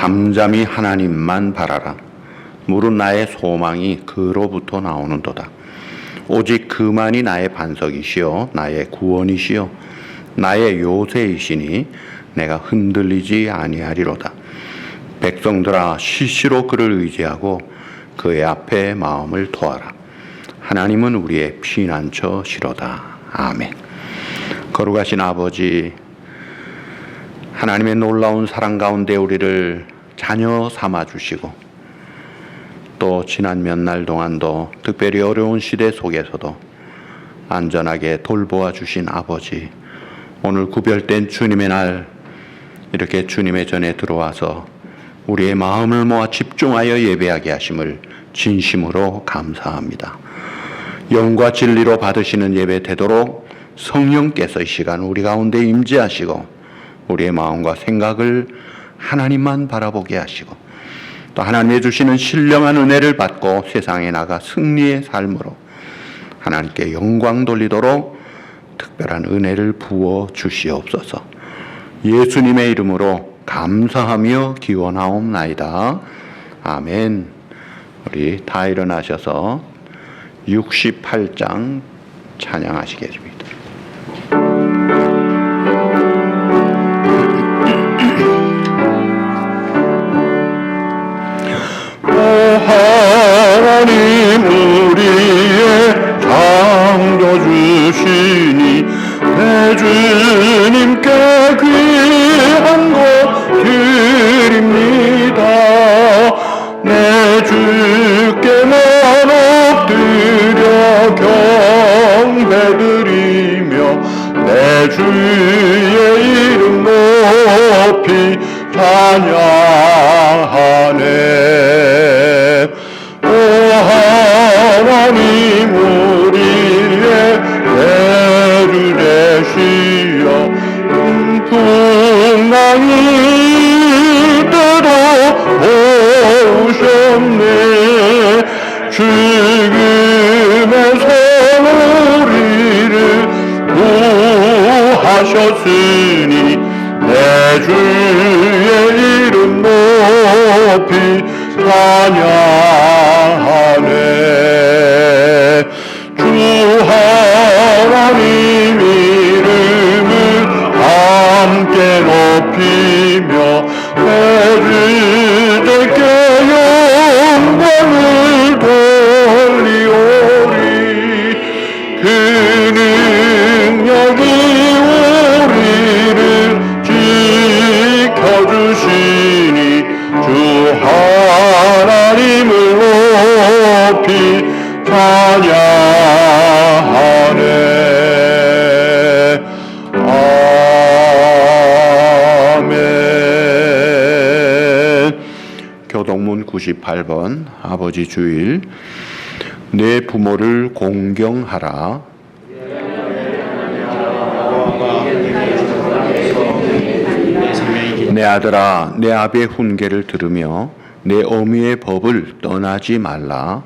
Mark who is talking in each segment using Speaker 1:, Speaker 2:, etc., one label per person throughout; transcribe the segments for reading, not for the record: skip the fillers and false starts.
Speaker 1: 잠잠히 하나님만 바라라. 무릇 나의 소망이 그로부터 나오는도다. 오직 그만이 나의 반석이시요 나의 구원이시요 나의 요새이시니 내가 흔들리지 아니하리로다. 백성들아, 시시로 그를 의지하고 그의 앞에 마음을 토하라. 하나님은 우리의 피난처시로다. 아멘. 거룩하신 아버지, 하나님의 놀라운 사랑 가운데 우리를 자녀 삼아주시고 또 지난 몇 날 동안도 특별히 어려운 시대 속에서도 안전하게 돌보아 주신 아버지, 오늘 구별된 주님의 날 이렇게 주님의 전에 들어와서 우리의 마음을 모아 집중하여 예배하게 하심을 진심으로 감사합니다. 영과 진리로 받으시는 예배 되도록 성령께서 이 시간 우리 가운데 임재하시고 우리의 마음과 생각을 하나님만 바라보게 하시고 또 하나님의 주시는 신령한 은혜를 받고 세상에 나가 승리의 삶으로 하나님께 영광 돌리도록 특별한 은혜를 부어 주시옵소서. 예수님의 이름으로 감사하며 기원하옵나이다. 아멘. 우리 다 일어나셔서 68장 찬양하시겠습니다.
Speaker 2: 하나님 우리의 창조주시니 내 주님께 귀한 것 드립니다. 내 주께만 엎드려 경배드리며 내 주의 이름 높이 찬양하네. 오 하나님 우리의 대주 되시어 풍랑이 때도 보셨네. 죽음에서 우리를 구하셨으니 내 주의 이름 높이 찬양하네. 주 하나님 이름을 함께 높이며 내 주께 영광을 돌리오리. 그 능력이 우리를 지켜주시니 주 하나님을 높이 찬양하네. 아멘.
Speaker 1: 교동문 98번 아버지 주일. 내 부모를 공경하라. 내 아들아, 내 아비의 훈계를 들으며 내 어미의 법을 떠나지 말라.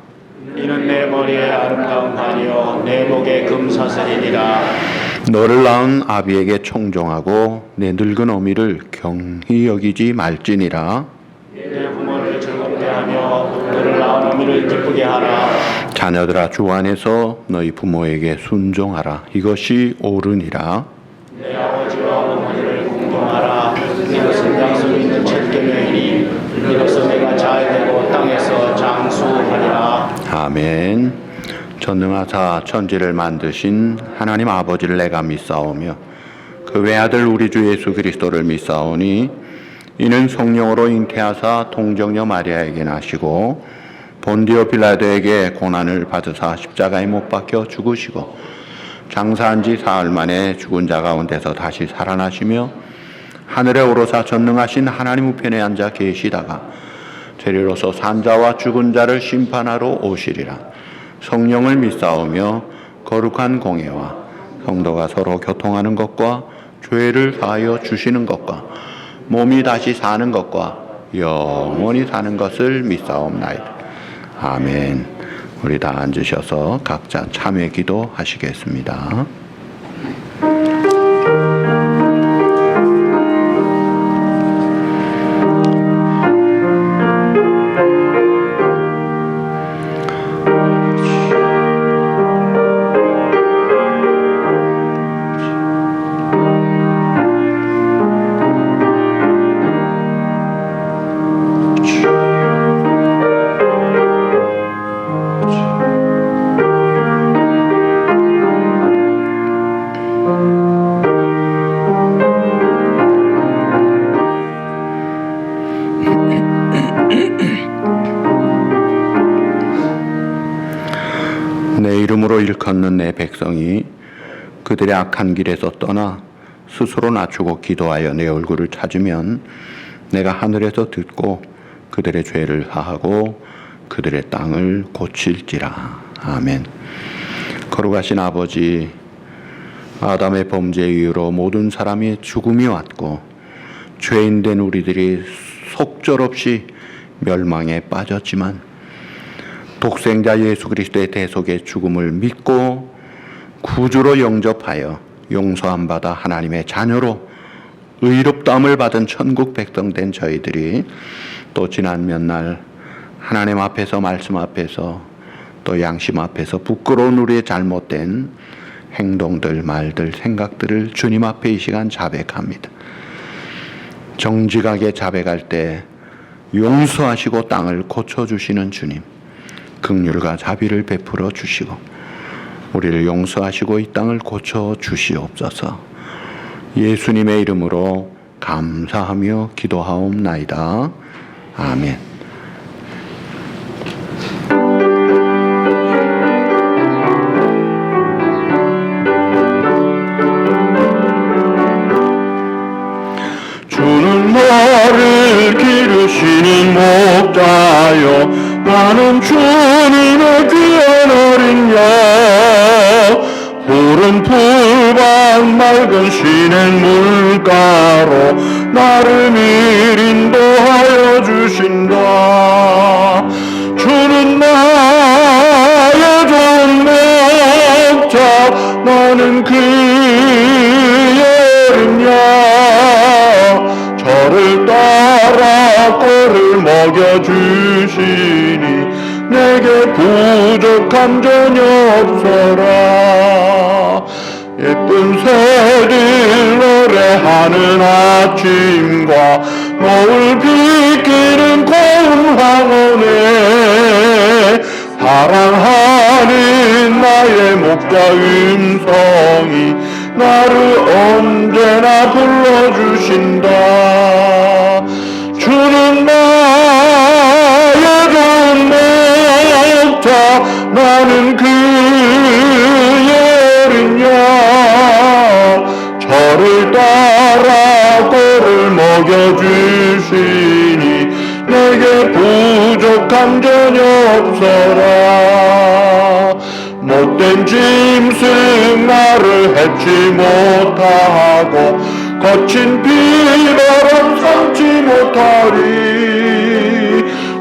Speaker 3: 이는 내 머리에 아름다운 관이요 내 목에 금사슬이니라.
Speaker 1: 너를 낳은 아비에게 청종하고 내 늙은 어미를 경히 여기지 말지니라.
Speaker 3: 내 부모를 즐겁게 하며 너를 낳은 어미를 기쁘게 하라.
Speaker 1: 자녀들아, 주 안에서 너희 부모에게 순종하라. 이것이 옳으니라.
Speaker 3: 내 아버지와 어머니를 공경하라. 이것은 약속 있는 첫 계명이니 이로써 내가 잘 되고 땅에서 장수하리라.
Speaker 1: 아멘. 전능하사 천지를 만드신 하나님 아버지를 내가 믿사오며 그 외아들 우리 주 예수 그리스도를 믿사오니 이는 성령으로 잉태하사 동정녀 마리아에게 나시고 본디오 빌라도에게 고난을 받으사 십자가에 못 박혀 죽으시고 장사한 지 사흘 만에 죽은 자 가운데서 다시 살아나시며 하늘에 오르사 전능하신 하나님 우편에 앉아 계시다가 되리로서 산자와 죽은 자를 심판하러 오시리라. 성령을 믿사오며 거룩한 공예와 성도가 서로 교통하는 것과 죄를 사하여 주시는 것과 몸이 다시 사는 것과 영원히 사는 것을 믿사옵나이다. 아멘. 우리 다 앉으셔서 각자 참회 기도 하시겠습니다. 이름으로 일컫는 내 백성이 그들의 악한 길에서 떠나 스스로 낮추고 기도하여 내 얼굴을 찾으면 내가 하늘에서 듣고 그들의 죄를 사하고 그들의 땅을 고칠지라. 아멘. 거룩하신 아버지, 아담의 범죄 이후로 모든 사람이 죽음이 왔고 죄인된 우리들이 속절없이 멸망에 빠졌지만 독생자 예수 그리스도의 대속의 죽음을 믿고 구주로 영접하여 용서함 받아 하나님의 자녀로 의롭다함을 받은 천국 백성 된 저희들이 또 지난 몇 날 하나님 앞에서 말씀 앞에서 또 양심 앞에서 부끄러운 우리의 잘못된 행동들, 말들, 생각들을 주님 앞에 이 시간 자백합니다. 정직하게 자백할 때 용서하시고 땅을 고쳐주시는 주님, 긍휼과 자비를 베풀어 주시고 우리를 용서하시고 이 땅을 고쳐 주시옵소서. 예수님의 이름으로 감사하며 기도하옵나이다. 아멘.
Speaker 2: 주는 나를 기르시는 목자여, 나는 주님의 귀한 어린 양. 푸른 풀밭 맑은 시냇 물가로 나를 미리 인도하여 주신다. 주는 나의 좋은 목자, 나는 그의 어린 양. 저를 따라 꼴을 먹여주시니 내게 부족한 전혀 없어라. 예쁜 새들 노래하는 아침과 노을 비키는 고운 황혼에 사랑하는 나의 목자 음성이 나를 언제나 불러주신다. 주는 나의 좋은 목자, 나는 그의 어린 양. 저를 따라 꼴을 먹여주시니 내게 부족한 전혀 없어라. 못된 짐승 나를 해치 못하고 거친 비바람 삼지 못하리.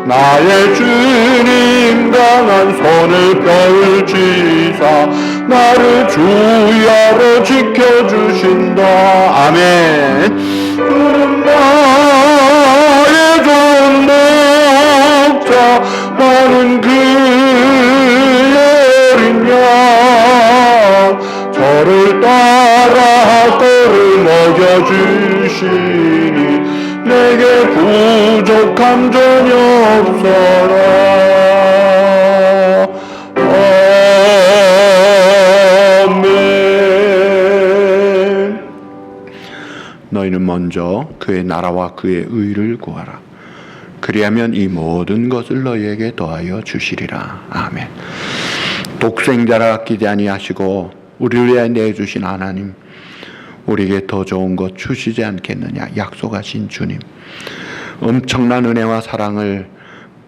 Speaker 2: 나의 주님 강한 손을 펼치사 나를 주야로 지켜주신다. 아멘. 주는 나의 좋은 목자, 나는 그의 어린 양. 저를 따라 꼴을 먹여주시니 내게 부족함 전혀 없어라. 아멘.
Speaker 1: 너희는 먼저 그의 나라와 그의 의를 구하라. 그리하면 이 모든 것을 너희에게 더하여 주시리라. 아멘. 독생자를 아끼지 아니하시고 우리를 위하여 내주신 하나님, 우리에게 더 좋은 것 주시지 않겠느냐 약속하신 주님, 엄청난 은혜와 사랑을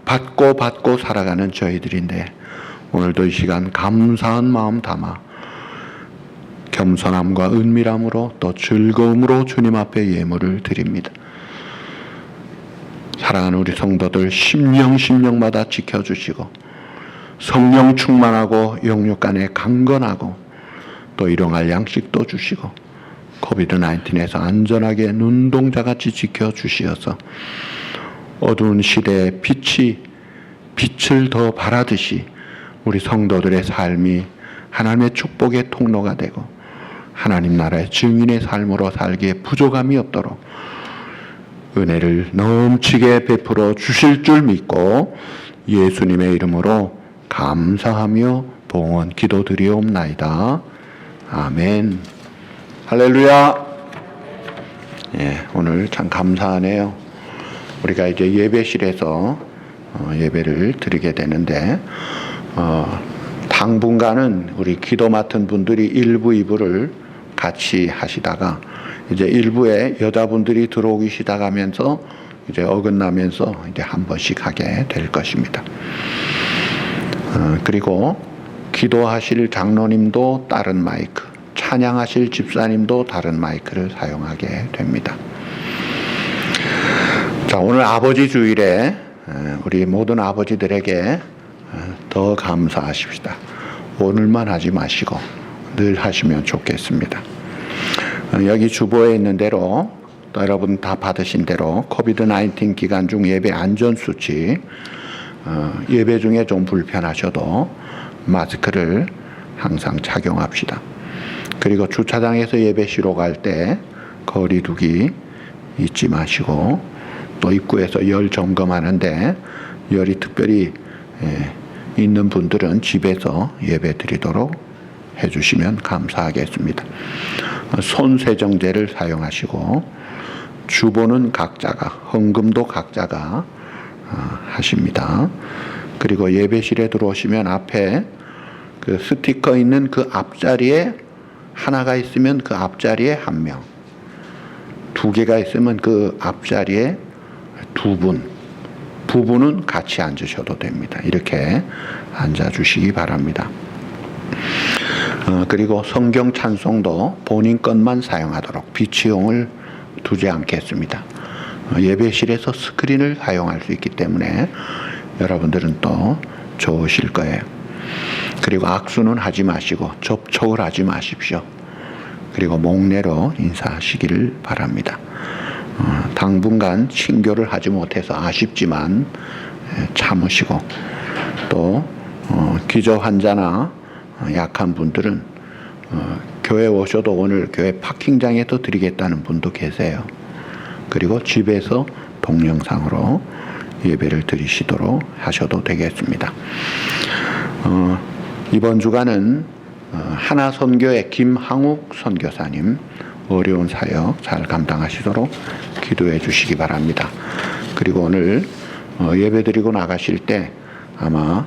Speaker 1: 받고 살아가는 저희들인데 오늘도 이 시간 감사한 마음 담아 겸손함과 은밀함으로 또 즐거움으로 주님 앞에 예물을 드립니다. 사랑하는 우리 성도들 심령마다 지켜주시고 성령 충만하고 영육간에 강건하고 또 일용할 양식도 주시고 코비드-19에서 안전하게 눈동자같이 지켜주시어서 어두운 시대의 빛을 더 발하듯이 우리 성도들의 삶이 하나님의 축복의 통로가 되고 하나님 나라의 증인의 삶으로 살기에 부족함이 없도록 은혜를 넘치게 베풀어 주실 줄 믿고 예수님의 이름으로 감사하며 봉헌 기도드리옵나이다. 아멘. 할렐루야. 예, 오늘 참 감사하네요. 우리가 이제 예배실에서 예배를 드리게 되는데 다 당분간은 우리 기도 맡은 분들이 1부, 2부를 같이 하시다가 이제 1부에 여자분들이 들어오기 시작하면서 이제 어긋나면서 이제 한 번씩 하게 될 것입니다. 그리고 기도하실 장로님도 다른 마이크, 찬양하실 집사님도 다른 마이크를 사용하게 됩니다. 자, 오늘 아버지 주일에 우리 모든 아버지들에게 더 감사하십시다. 오늘만 하지 마시고 늘 하시면 좋겠습니다. 여기 주보에 있는 대로 또 여러분 다 받으신 대로 코비드-19 기간 중 예배 안전수칙, 예배 중에 좀 불편하셔도 마스크를 항상 착용합시다. 그리고 주차장에서 예배 쉬러 갈 때 거리 두기 잊지 마시고, 또 입구에서 열 점검하는데 열이 특별히 있는 분들은 집에서 예배 드리도록 해주시면 감사하겠습니다. 손 세정제를 사용하시고, 주보는 각자가, 헌금도 각자가 하십니다. 그리고 예배실에 들어오시면 앞에 그 스티커 있는 그 앞자리에 하나가 있으면 그 앞자리에 한 명, 2개가 있으면 그 앞자리에 2분, 부부는 같이 앉으셔도 됩니다. 이렇게 앉아주시기 바랍니다. 그리고 성경 찬송도 본인 것만 사용하도록 비치용을 두지 않겠습니다. 예배실에서 스크린을 사용할 수 있기 때문에 여러분들은 또 좋으실 거예요. 그리고 악수는 하지 마시고 접촉을 하지 마십시오. 그리고 목례로 인사하시기를 바랍니다. 당분간 친교를 하지 못해서 아쉽지만 참으시고, 또 기저 환자나 약한 분들은 교회 오셔도 오늘 교회 파킹장에서 드리겠다는 분도 계세요. 그리고 집에서 동영상으로 예배를 드리시도록 하셔도 되겠습니다. 이번 주간은 하나선교의 김항욱 선교사님 어려운 사역 잘 감당하시도록 기도해 주시기 바랍니다. 그리고 오늘 예배 드리고 나가실 때 아마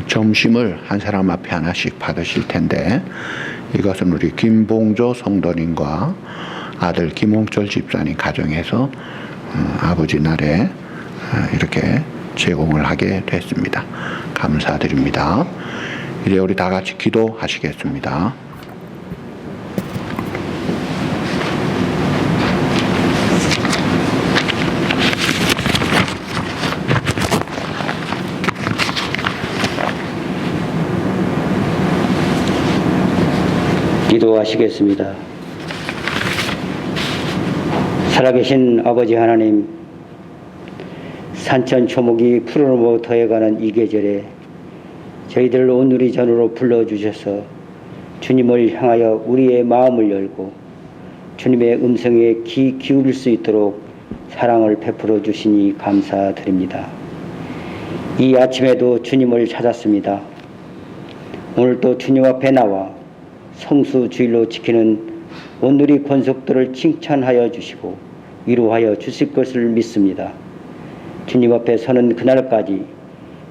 Speaker 1: 점심을 한 사람 앞에 하나씩 받으실 텐데, 이것은 우리 김봉조 성도님과 아들 김홍철 집사님 가정에서 아버지 날에 이렇게 제공을 하게 됐습니다. 감사드립니다. 이제 우리 다 같이 기도하시겠습니다.
Speaker 4: 기도하시겠습니다. 살아계신 아버지 하나님, 산천초목이 푸르르고 더해가는 이 계절에 저희들을 온누리 전으로 불러주셔서 주님을 향하여 우리의 마음을 열고 주님의 음성에 귀 기울일 수 있도록 사랑을 베풀어 주시니 감사드립니다. 이 아침에도 주님을 찾았습니다. 오늘도 주님 앞에 나와 성수주일로 지키는 온누리 권속들을 칭찬하여 주시고 위로하여 주실 것을 믿습니다. 주님 앞에 서는 그날까지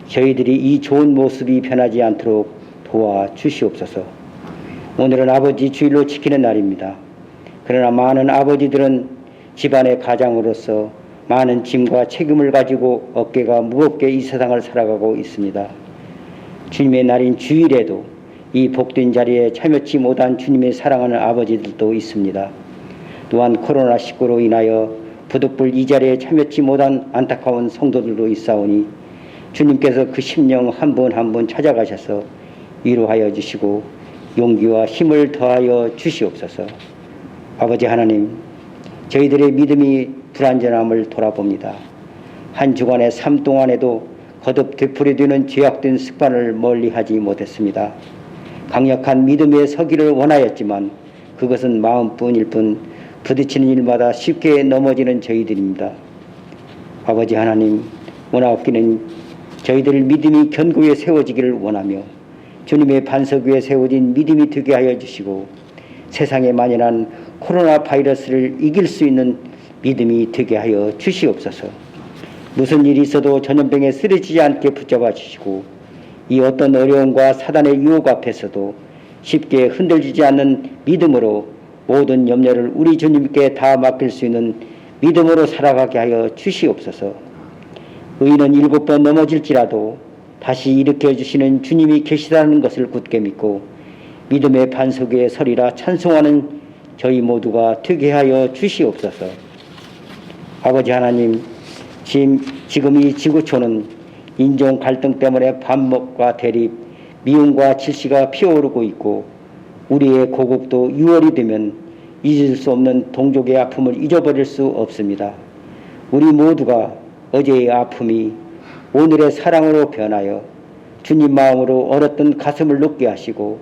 Speaker 4: 저희들이 이 좋은 모습이 변하지 않도록 도와주시옵소서. 오늘은 아버지 주일로 지키는 날입니다. 그러나 많은 아버지들은 집안의 가장으로서 많은 짐과 책임을 가지고 어깨가 무겁게 이 세상을 살아가고 있습니다. 주님의 날인 주일에도 이 복된 자리에 참여치 못한 주님의 사랑하는 아버지들도 있습니다. 또한 코로나19로 인하여 부득불 이 자리에 참여치 못한 안타까운 성도들도 있사오니 주님께서 그 심령 한 분 한 분 찾아가셔서 위로하여 주시고 용기와 힘을 더하여 주시옵소서. 아버지 하나님, 저희들의 믿음이 불완전함을 돌아봅니다. 한 주간의 삶 동안에도 거듭 되풀이되는 죄악된 습관을 멀리하지 못했습니다. 강력한 믿음에 서기를 원하였지만 그것은 마음뿐일 뿐 부딪히는 일마다 쉽게 넘어지는 저희들입니다. 아버지 하나님, 원하옵기는 저희들 믿음이 견고히 세워지기를 원하며 주님의 반석 위에 세워진 믿음이 되게 하여 주시고 세상에 만연한 코로나 바이러스를 이길 수 있는 믿음이 되게 하여 주시옵소서. 무슨 일이 있어도 전염병에 쓰러지지 않게 붙잡아 주시고 이 어떤 어려움과 사단의 유혹 앞에서도 쉽게 흔들리지 않는 믿음으로 모든 염려를 우리 주님께 다 맡길 수 있는 믿음으로 살아가게 하여 주시옵소서. 의인은 7번 넘어질지라도 다시 일으켜 주시는 주님이 계시다는 것을 굳게 믿고 믿음의 반석 위에 서리라 찬송하는 저희 모두가 되게 하여 주시옵소서. 아버지 하나님, 지금 이 지구촌은 인종 갈등 때문에 반목과 대립, 미움과 질시가 피어오르고 있고 우리의 고국도 6월이 되면 잊을 수 없는 동족의 아픔을 잊어버릴 수 없습니다. 우리 모두가 어제의 아픔이 오늘의 사랑으로 변하여 주님 마음으로 얼었던 가슴을 녹게 하시고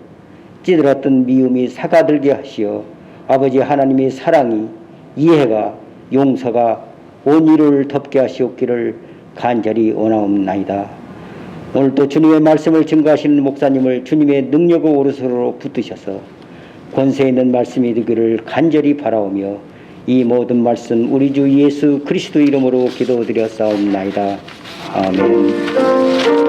Speaker 4: 찌들었던 미움이 사가들게 하시어 아버지 하나님의 사랑이, 이해가, 용서가 온 이를 덮게 하시옵기를 간절히 원하옵나이다. 오늘도 주님의 말씀을 증거하시는 목사님을 주님의 능력의 오른손으로 붙드셔서 권세 있는 말씀이 되기를 간절히 바라오며 이 모든 말씀 우리 주 예수 그리스도 이름으로 기도드렸사옵나이다. 아멘.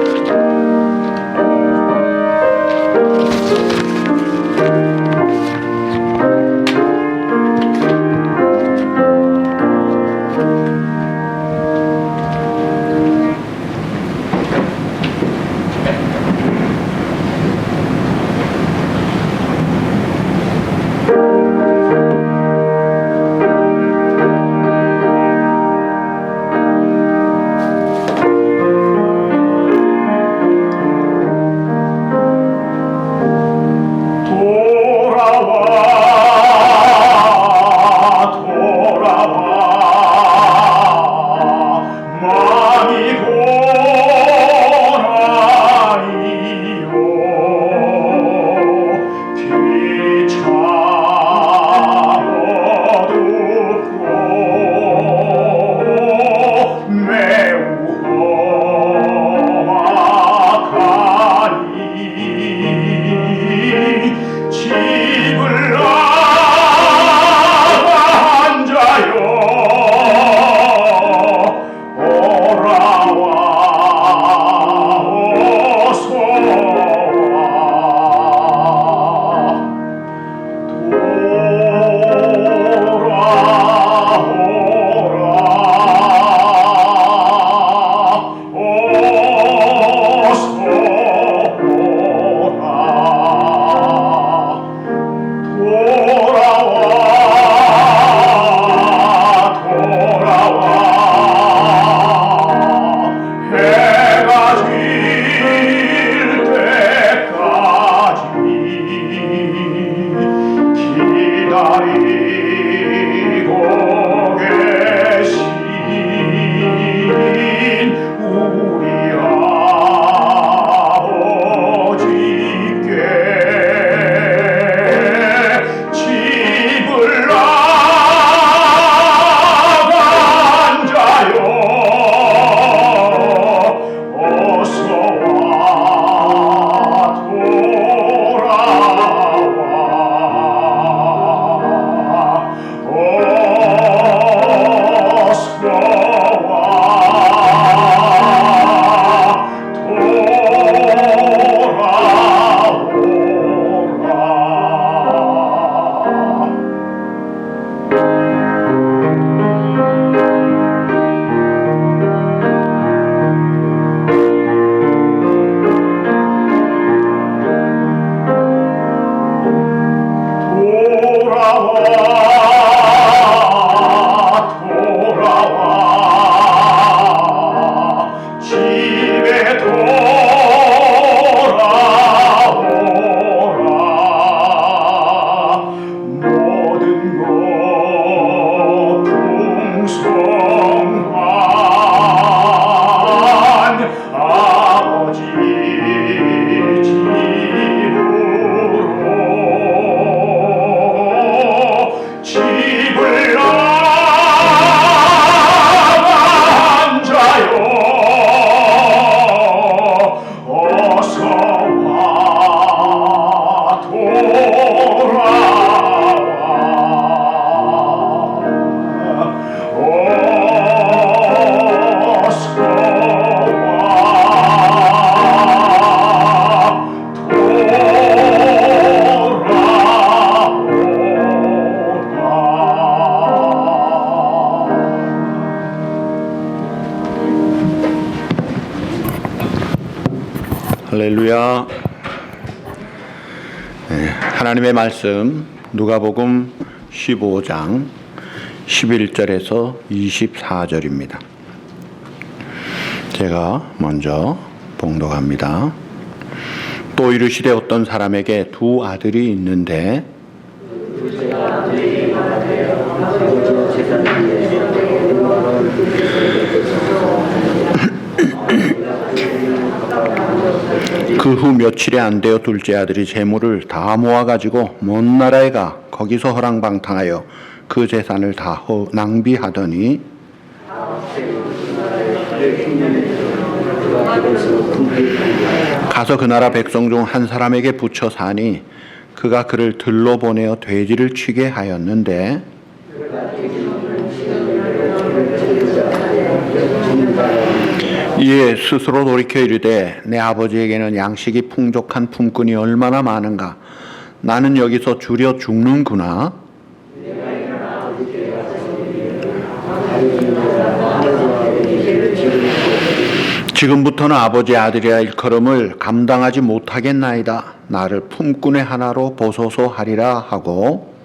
Speaker 1: 할렐루야. 네, 하나님의 말씀 누가복음 15장 11절에서 24절입니다. 제가 먼저 봉독합니다. 또 이르시되 어떤 사람에게 두 아들이 있는데 그 후 며칠이 안 되어 둘째 아들이 재물을 다 모아가지고 먼 나라에 가 거기서 허랑방탕하여 그 재산을 다 낭비하더니 가서 그 나라 백성 중 한 사람에게 붙여 사니 그가 그를 들로 보내어 돼지를 치게 하였는데 이에 스스로 돌이켜 이르되 내 아버지에게는 양식이 풍족한 품꾼이 얼마나 많은가. 나는 여기서 줄여 죽는구나. 지금부터는 아버지의 아들이라 일컬음을 감당하지 못하겠나이다. 나를 품꾼의 하나로 보소서 하리라 하고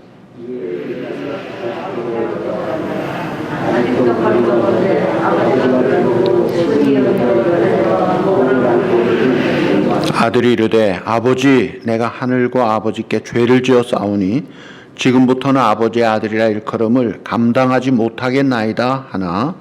Speaker 1: 아들이 이르되 아버지 내가 하늘과 아버지께 죄를 지어 싸우니 지금부터는 아버지의 아들이라 일컬음을 감당하지 못하겠나이다 하나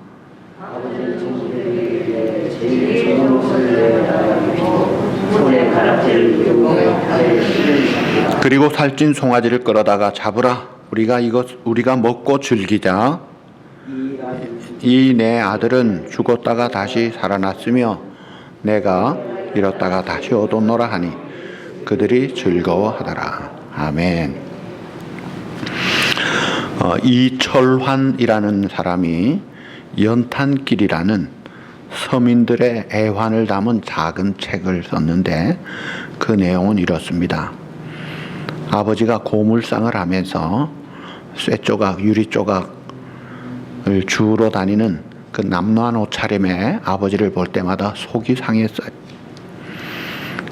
Speaker 1: 그리고 살찐 송아지를 끌어다가 잡으라. 우리가 먹고 즐기자. 이 내 아들은 죽었다가 다시 살아났으며 내가 잃었다가 다시 얻었노라 하니 그들이 즐거워하더라. 아멘. 이철환이라는 사람이 연탄길이라는 서민들의 애환을 담은 작은 책을 썼는데 그 내용은 이렇습니다. 아버지가 고물상을 하면서 쇠조각, 유리조각을 주우러 다니는 그 남노한 옷차림에 아버지를 볼 때마다 속이 상했어요.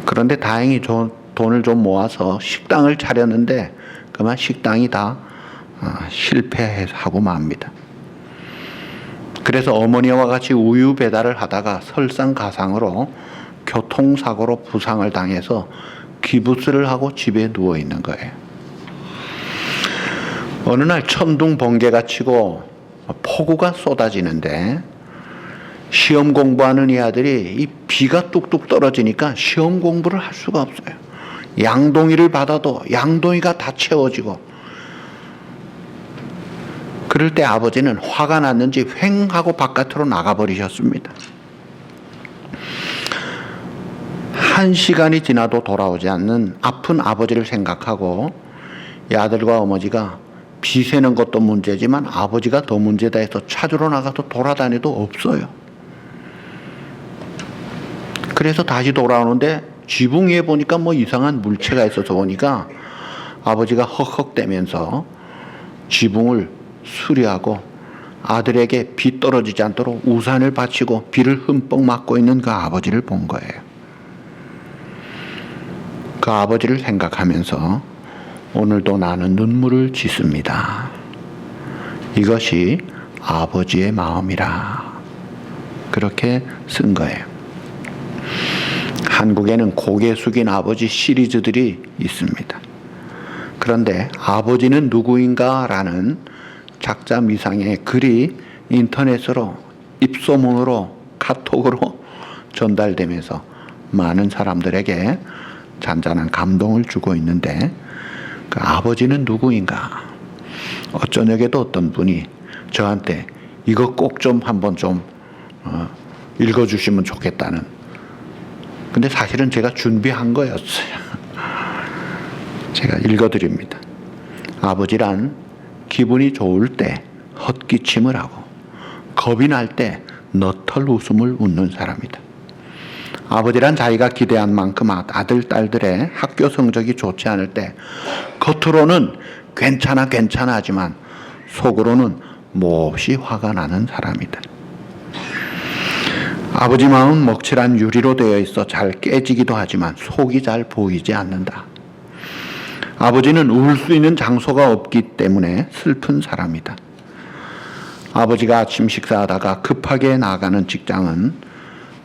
Speaker 1: 그런데 다행히 돈을 좀 모아서 식당을 차렸는데 그만 식당이 다 실패하고 맙니다. 그래서 어머니와 같이 우유 배달을 하다가 설상가상으로 교통사고로 부상을 당해서 기부스를 하고 집에 누워 있는 거예요. 어느 날 천둥 번개가 치고 폭우가 쏟아지는데 시험 공부하는 이 아들이 이 비가 뚝뚝 떨어지니까 시험 공부를 할 수가 없어요. 양동이를 받아도 양동이가 다 채워지고 그럴 때 아버지는 화가 났는지 휑 하고 바깥으로 나가버리셨습니다. 1시간이 지나도 돌아오지 않는 아픈 아버지를 생각하고 이 아들과 어머니가 비 새는 것도 문제지만 아버지가 더 문제다 해서 찾으러 나가서 돌아다녀도 없어요. 그래서 다시 돌아오는데 지붕 위에 보니까 뭐 이상한 물체가 있어서 보니까 아버지가 헉헉대면서 지붕을 수리하고 아들에게 비 떨어지지 않도록 우산을 받치고 비를 흠뻑 맞고 있는 그 아버지를 본 거예요. 그 아버지를 생각하면서 오늘도 나는 눈물을 짓습니다. 이것이 아버지의 마음이라. 그렇게 쓴 거예요. 한국에는 고개 숙인 아버지 시리즈들이 있습니다. 그런데 아버지는 누구인가 라는 작자 미상의 글이 인터넷으로 입소문으로 카톡으로 전달되면서 많은 사람들에게 잔잔한 감동을 주고 있는데 그 아버지는 누구인가? 어쩌냐게도 어떤 분이 저한테 이거 꼭 좀 한번 좀 읽어주시면 좋겠다는. 근데 사실은 제가 준비한 거였어요. 제가 읽어드립니다. 아버지란 기분이 좋을 때 헛기침을 하고 겁이 날 때 너털 웃음을 웃는 사람이다. 아버지란 자기가 기대한 만큼 아들, 딸들의 학교 성적이 좋지 않을 때 겉으로는 괜찮아 하지만 속으로는 몹시 화가 나는 사람이다. 아버지 마음은 먹칠한 유리로 되어 있어 잘 깨지기도 하지만 속이 잘 보이지 않는다. 아버지는 울 수 있는 장소가 없기 때문에 슬픈 사람이다. 아버지가 아침 식사하다가 급하게 나가는 직장은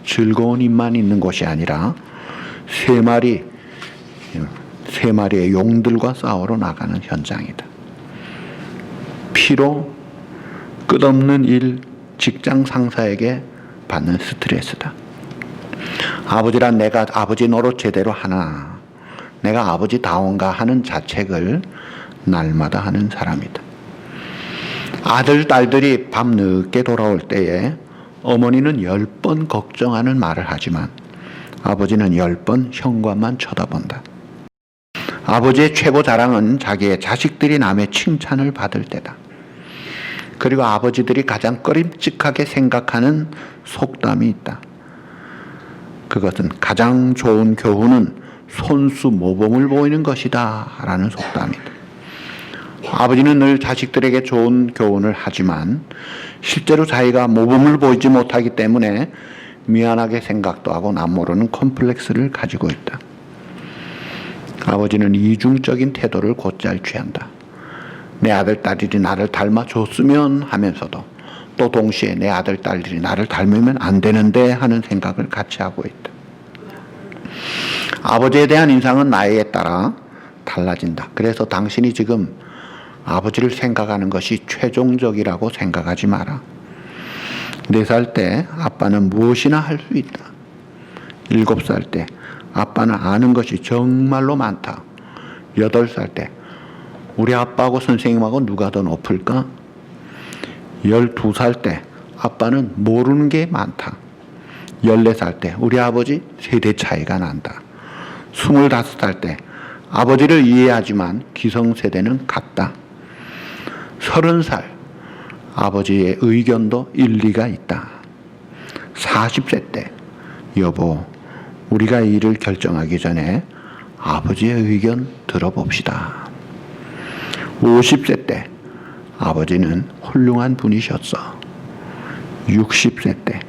Speaker 1: 즐거운 입만 있는 곳이 아니라 세 마리의 용들과 싸우러 나가는 현장이다. 피로 끝없는 일, 직장 상사에게 받는 스트레스다. 아버지란 내가 아버지 노릇 제대로 하나, 내가 아버지다운가 하는 자책을 날마다 하는 사람이다. 아들, 딸들이 밤 늦게 돌아올 때에 어머니는 10번 걱정하는 말을 하지만 아버지는 10번 현관만 쳐다본다. 아버지의 최고 자랑은 자기의 자식들이 남의 칭찬을 받을 때다. 그리고 아버지들이 가장 꺼림칙하게 생각하는 속담이 있다. 그것은 가장 좋은 교훈은 손수 모범을 보이는 것이다 라는 속담이다. 아버지는 늘 자식들에게 좋은 교훈을 하지만 실제로 자기가 모범을 보이지 못하기 때문에 미안하게 생각도 하고 남모르는 컴플렉스를 가지고 있다. 아버지는 이중적인 태도를 곧잘 취한다. 내 아들, 딸들이 나를 닮아줬으면 하면서도 또 동시에 내 아들, 딸들이 나를 닮으면 안 되는데 하는 생각을 같이 하고 있다. 아버지에 대한 인상은 나이에 따라 달라진다. 그래서 당신이 지금 아버지를 생각하는 것이 최종적이라고 생각하지 마라. 4살 때 아빠는 무엇이나 할 수 있다. 7살 때 아빠는 아는 것이 정말로 많다. 8살 때 우리 아빠하고 선생님하고 누가 더 높을까? 12살 때 아빠는 모르는 게 많다. 14살 때 우리 아버지 세대 차이가 난다. 25살 때 아버지를 이해하지만 기성세대는 같다. 30살 아버지의 의견도 일리가 있다. 40세 때 여보, 우리가 이 일을 결정하기 전에 아버지의 의견 들어봅시다. 50세 때 아버지는 훌륭한 분이셨어. 60세 때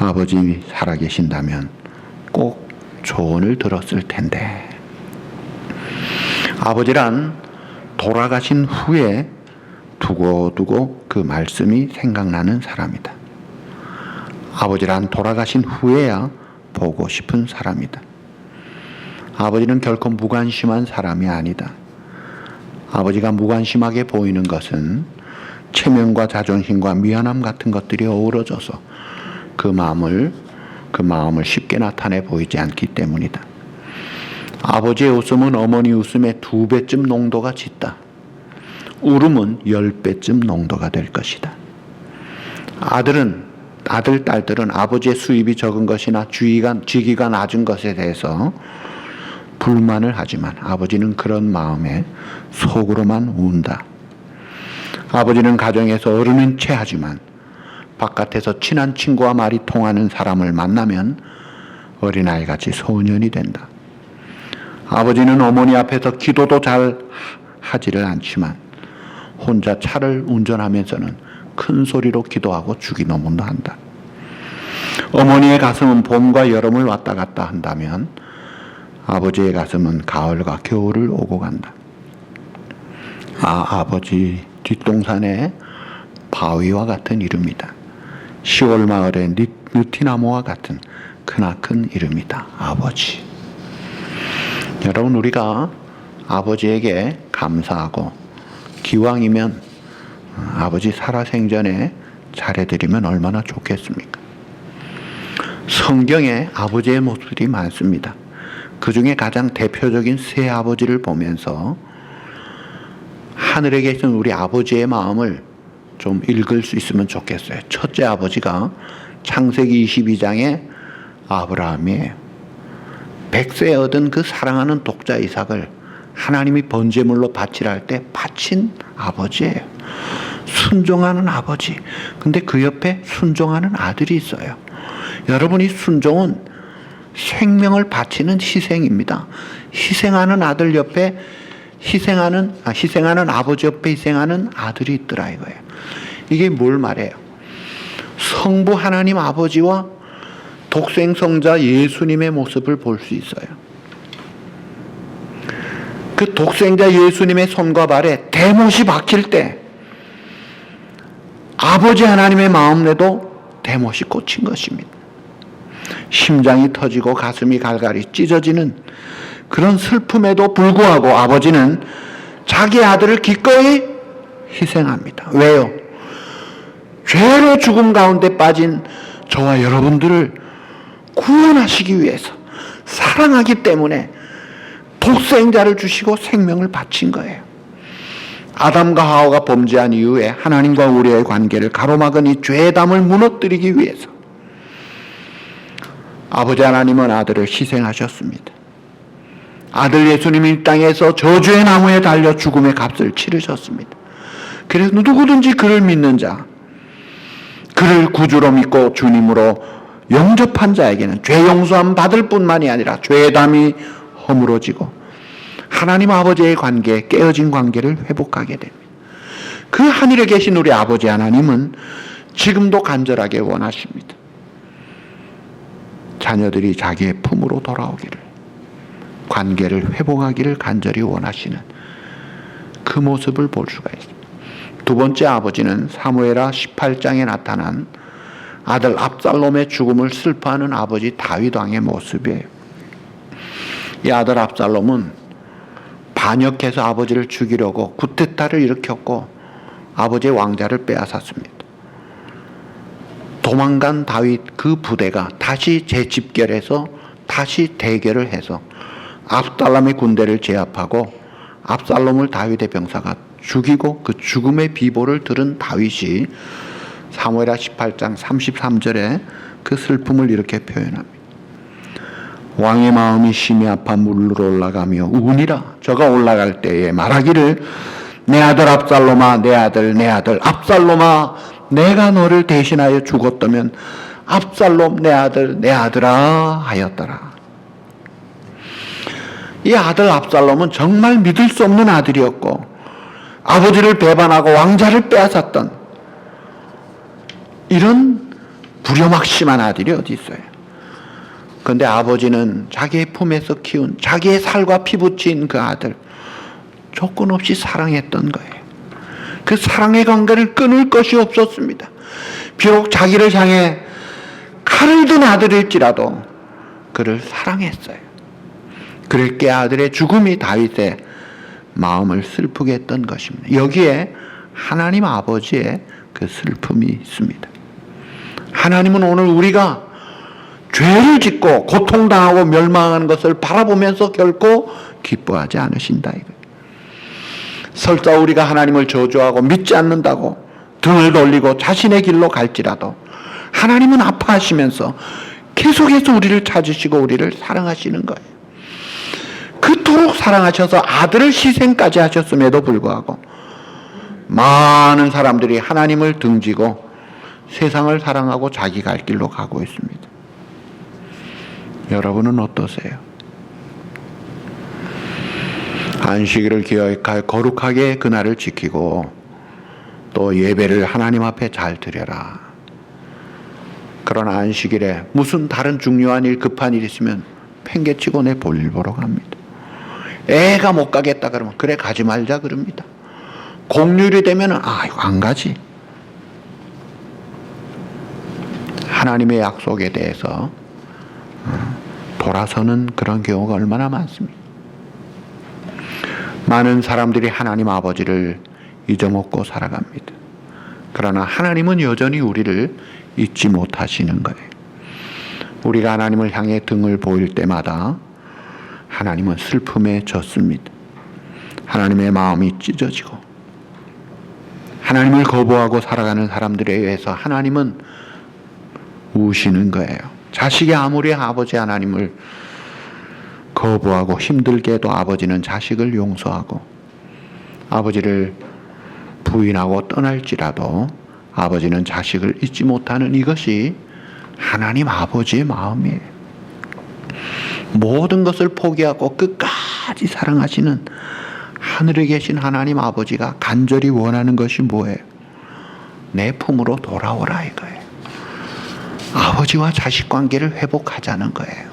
Speaker 1: 아버지 살아계신다면 꼭 조언을 들었을 텐데. 아버지란 돌아가신 후에 두고두고 그 말씀이 생각나는 사람이다. 아버지란 돌아가신 후에야 보고 싶은 사람이다. 아버지는 결코 무관심한 사람이 아니다. 아버지가 무관심하게 보이는 것은 체면과 자존심과 미안함 같은 것들이 어우러져서 그 마음을 쉽게 나타내 보이지 않기 때문이다. 아버지의 웃음은 어머니 웃음의 2배쯤 농도가 짙다. 울음은 10배쯤 농도가 될 것이다. 아들, 딸들은 아버지의 수입이 적은 것이나 직위가 낮은 것에 대해서 불만을 하지만 아버지는 그런 마음에 속으로만 운다. 아버지는 가정에서 어른인 체 하지만 바깥에서 친한 친구와 말이 통하는 사람을 만나면 어린아이같이 소년이 된다. 아버지는 어머니 앞에서 기도도 잘 하지를 않지만 혼자 차를 운전하면서는 큰 소리로 기도하고 주기도문도 한다. 어머니의 가슴은 봄과 여름을 왔다 갔다 한다면 아버지의 가슴은 가을과 겨울을 오고 간다. 아버지 뒷동산의 바위와 같은 이름이다. 시골 마을의 느티나무와 같은 크나큰 이름이다. 아버지. 여러분, 우리가 아버지에게 감사하고 기왕이면 아버지 살아생전에 잘해드리면 얼마나 좋겠습니까? 성경에 아버지의 모습이 많습니다. 그 중에 가장 대표적인 세 아버지를 보면서 하늘에 계신 우리 아버지의 마음을 좀 읽을 수 있으면 좋겠어요. 첫째 아버지가 창세기 22장에 아브라함이에요. 100세 얻은 그 사랑하는 독자 이삭을 하나님이 번제물로 바치라 할 때 바친 아버지예요. 순종하는 아버지. 근데 그 옆에 순종하는 아들이 있어요. 여러분, 이 순종은 생명을 바치는 희생입니다. 희생하는 아들 옆에 희생하는 아버지 옆에 희생하는 아들이 있더라 이거예요. 이게 뭘 말해요? 성부 하나님 아버지와 독생성자 예수님의 모습을 볼 수 있어요. 그 독생자 예수님의 손과 발에 대못이 박힐 때 아버지 하나님의 마음에도 대못이 꽂힌 것입니다. 심장이 터지고 가슴이 갈갈이 찢어지는 그런 슬픔에도 불구하고 아버지는 자기 아들을 기꺼이 희생합니다. 왜요? 죄로 죽음 가운데 빠진 저와 여러분들을 구원하시기 위해서, 사랑하기 때문에 독생자를 주시고 생명을 바친 거예요. 아담과 하와가 범죄한 이후에 하나님과 우리의 관계를 가로막은 이 죄담을 무너뜨리기 위해서 아버지 하나님은 아들을 희생하셨습니다. 아들 예수님이 이 땅에서 저주의 나무에 달려 죽음의 값을 치르셨습니다. 그래서 누구든지 그를 믿는 자, 그를 구주로 믿고 주님으로 영접한 자에게는 죄 용서함 받을 뿐만이 아니라 죄담이 허물어지고 하나님 아버지의 관계, 깨어진 관계를 회복하게 됩니다. 그 하늘에 계신 우리 아버지 하나님은 지금도 간절하게 원하십니다. 자녀들이 자기의 품으로 돌아오기를, 관계를 회복하기를 간절히 원하시는 그 모습을 볼 수가 있습니다. 두 번째 아버지는 사무엘하 18장에 나타난 아들 압살롬의 죽음을 슬퍼하는 아버지 다윗 왕의 모습이에요. 이 아들 압살롬은 반역해서 아버지를 죽이려고 쿠데타를 일으켰고 아버지의 왕자를 빼앗았습니다. 도망간 다윗 그 부대가 다시 재집결해서 다시 대결을 해서 압살롬의 군대를 제압하고 압살롬을 다윗의 병사가 죽이고 그 죽음의 비보를 들은 다윗이 사무엘하 18장 33절에 그 슬픔을 이렇게 표현합니다. 왕의 마음이 심히 아파 물로 올라가며 우니라. 저가 올라갈 때에 말하기를 내 아들 압살롬아, 내 아들, 내 아들 압살롬아, 내가 너를 대신하여 죽었다면 압살롬 내 아들, 내 아들아 하였더라. 이 아들 압살롬은 정말 믿을 수 없는 아들이었고 아버지를 배반하고 왕자를 빼앗았던 이런 불효막심한 아들이 어디 있어요? 그런데 아버지는 자기의 품에서 키운 자기의 살과 피붙인 그 아들 조건 없이 사랑했던 거예요. 그 사랑의 관계를 끊을 것이 없었습니다. 비록 자기를 향해 칼을 든 아들일지라도 그를 사랑했어요. 그랬기에 아들의 죽음이 다윗의 마음을 슬프게 했던 것입니다. 여기에 하나님 아버지의 그 슬픔이 있습니다. 하나님은 오늘 우리가 죄를 짓고 고통당하고 멸망하는 것을 바라보면서 결코 기뻐하지 않으신다. 설사 우리가 하나님을 저주하고 믿지 않는다고 등을 돌리고 자신의 길로 갈지라도 하나님은 아파하시면서 계속해서 우리를 찾으시고 우리를 사랑하시는 거예요. 그토록 사랑하셔서 아들을 희생까지 하셨음에도 불구하고 많은 사람들이 하나님을 등지고 세상을 사랑하고 자기 갈 길로 가고 있습니다. 여러분은 어떠세요? 안식일을 기억할 거룩하게 그날을 지키고 또 예배를 하나님 앞에 잘 드려라. 그러나 안식일에 무슨 다른 중요한 일, 급한 일 있으면 팽개치고 내 볼일 보러 갑니다. 애가 못 가겠다 그러면 그래 가지 말자 그럽니다. 공휴일이 되면 이거 안 가지. 하나님의 약속에 대해서 돌아서는 그런 경우가 얼마나 많습니다. 많은 사람들이 하나님 아버지를 잊어먹고 살아갑니다. 그러나 하나님은 여전히 우리를 잊지 못하시는 거예요. 우리가 하나님을 향해 등을 보일 때마다 하나님은 슬픔에 젖습니다. 하나님의 마음이 찢어지고 하나님을 거부하고 살아가는 사람들에 의해서 하나님은 우시는 거예요. 자식이 아무리 아버지 하나님을 거부하고 힘들게 해도 아버지는 자식을 용서하고 아버지를 부인하고 떠날지라도 아버지는 자식을 잊지 못하는 이것이 하나님 아버지의 마음이에요. 모든 것을 포기하고 끝까지 사랑하시는 하늘에 계신 하나님 아버지가 간절히 원하는 것이 뭐예요? 내 품으로 돌아오라 이거예요. 아버지와 자식 관계를 회복하자는 거예요.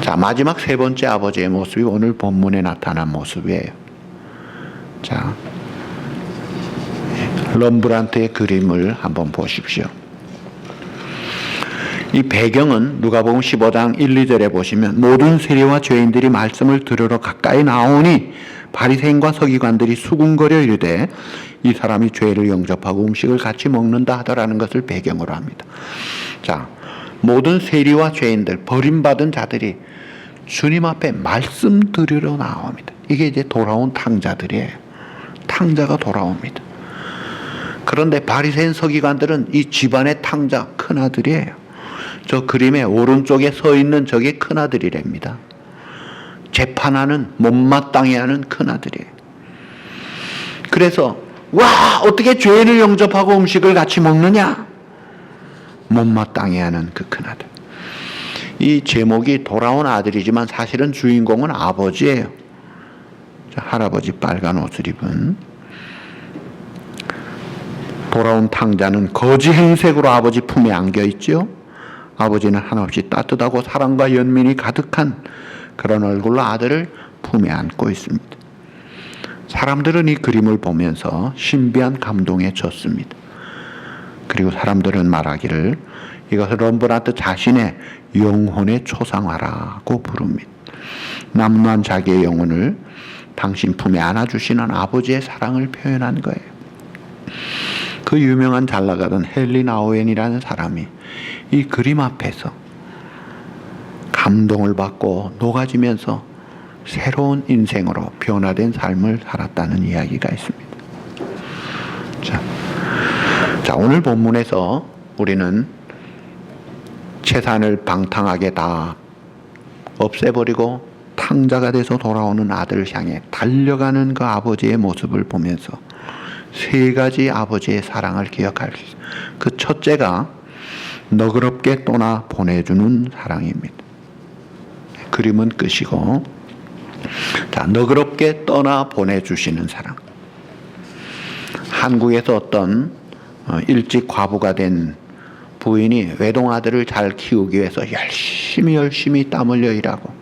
Speaker 1: 자, 마지막 세 번째 아버지의 모습이 오늘 본문에 나타난 모습이에요. 자, 럼브란트의 그림을 한번 보십시오. 이 배경은 누가복음 15장 1, 2절에 보시면 모든 세리와 죄인들이 말씀을 들으러 가까이 나오니 바리새인과 서기관들이 수군거려 이르되 이 사람이 죄를 영접하고 음식을 같이 먹는다 하더라는 것을 배경으로 합니다. 자, 모든 세리와 죄인들, 버림받은 자들이 주님 앞에 말씀 들으러 나옵니다. 이게 이제 돌아온 탕자들이에요. 탕자가 돌아옵니다. 그런데 바리새인 서기관들은 이 집안의 탕자 큰아들이에요. 저 그림의 오른쪽에 서 있는 저게 큰아들이랍니다. 재판하는 못마땅해 하는 큰아들이에요. 그래서 와, 어떻게 죄인을 영접하고 음식을 같이 먹느냐? 못마땅해 하는 그 큰아들. 이 제목이 돌아온 아들이지만 사실은 주인공은 아버지예요. 할아버지 빨간 옷을 입은 돌아온 탕자는 거지 행색으로 아버지 품에 안겨 있죠. 아버지는 한없이 따뜻하고 사랑과 연민이 가득한 그런 얼굴로 아들을 품에 안고 있습니다. 사람들은 이 그림을 보면서 신비한 감동에 젖습니다. 그리고 사람들은 말하기를 이것을 럼브란트 자신의 영혼의 초상화라고 부릅니다. 남루한 자기의 영혼을 당신 품에 안아주시는 아버지의 사랑을 표현한 거예요. 그 유명한 잘 나가던 헨리 나우엔이라는 사람이 이 그림 앞에서 감동을 받고 녹아지면서 새로운 인생으로 변화된 삶을 살았다는 이야기가 있습니다. 자, 오늘 본문에서 우리는 재산을 방탕하게 다 없애버리고 탕자가 돼서 돌아오는 아들을 향해 달려가는 그 아버지의 모습을 보면서 세 가지 아버지의 사랑을 기억할 수 있어요. 그 첫째가 너그럽게 떠나 보내주는 사랑입니다. 그림은 끝이고, 자, 너그럽게 떠나 보내주시는 사랑. 한국에서 어떤 일찍 과부가 된 부인이 외동아들을 잘 키우기 위해서 열심히 땀 흘려 일하고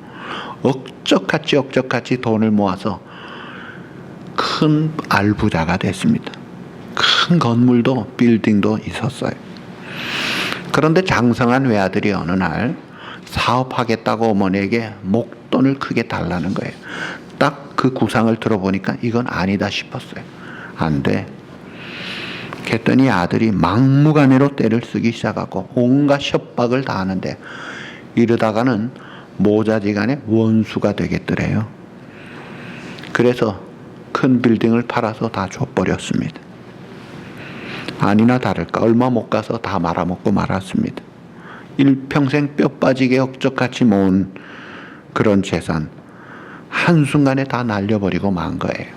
Speaker 1: 억적같이 돈을 모아서 큰 알부자가 됐습니다. 큰 건물도 빌딩도 있었어요. 그런데 장성한 외아들이 어느 날 사업하겠다고 어머니에게 목돈을 크게 달라는 거예요. 딱 그 구상을 들어보니까 이건 아니다 싶었어요. 안 돼. 그랬더니 아들이 막무가내로 때를 쓰기 시작하고 온갖 협박을 다 하는데 이러다가는 모자지간의 원수가 되겠더래요. 그래서 큰 빌딩을 팔아서 다 줘버렸습니다. 아니나 다를까 얼마 못 가서 다 말아먹고 말았습니다. 일평생 뼈 빠지게 억적같이 모은 그런 재산 한순간에 다 날려버리고 만 거예요.